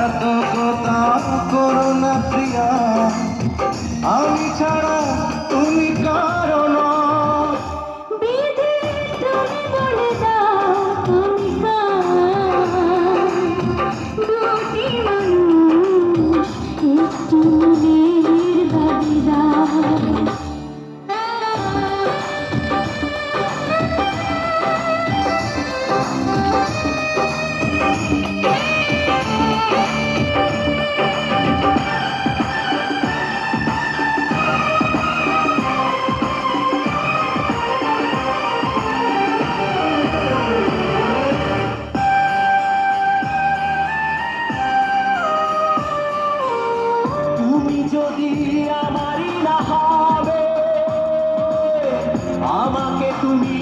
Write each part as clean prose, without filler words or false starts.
বিশ্বাসঘাতকতা করো না প্রিয়া, আমি ছাড়া তুমি কারো না। বিধি তুমি বলে দাও তুমি কার, দুটি মানুষ একটু মনের ভাগিদার। তুমি যদি আমারই না হবে, আমাকে তুমি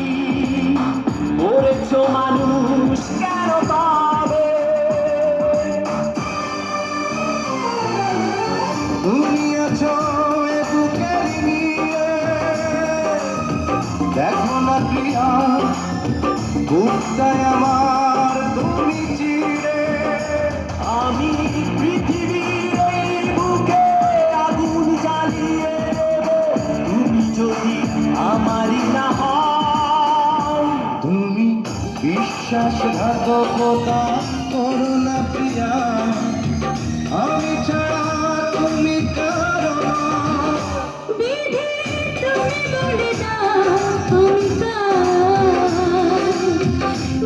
বলেছো মানুষ কেন পাবে? তুমি আছো এ বুকের নিয়ে, দেখো না প্রিয়া বুকটায় আমার তুমি চিরে। আমি পৃথিবীর এই বুকে আগুন জ্বালিয়ে দেব, তুমি যদি আমারই না হও। তুমি বিশ্বাসঘাতকতা করো না প্রিয়া, আমি ছাড়া তুমি কারো না। বিধি তুমি বলে দাও তুমি কার,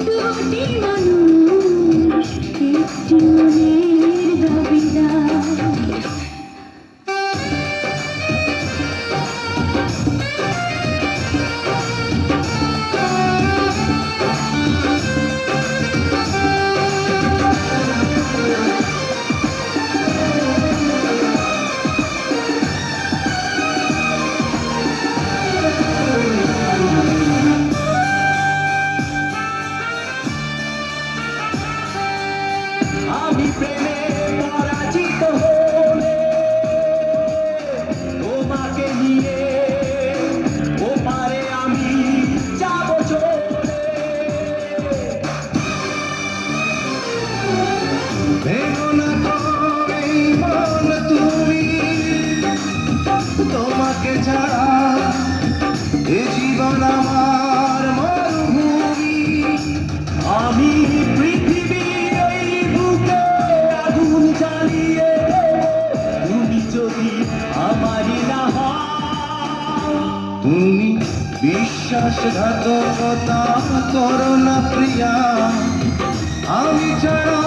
দুটি মানুষ একটু মনের ভাগিদার। আমি প্রেমে পরাজিত হলে তোমাকে নিয়ে ওপারে আমি যাব চলে। ভেঙো না করে মন তুমি, তোমাকে ছাড়া এ জীবন আমার মরুভূমি। আমি পৃথিবীর এই বুকে আগুন জ্বালিয়ে দেব, তুমি যদি আমারই না হও। তুমি বিশ্বাসঘাতকতা করো না প্রিয়া, আমি ছাড়া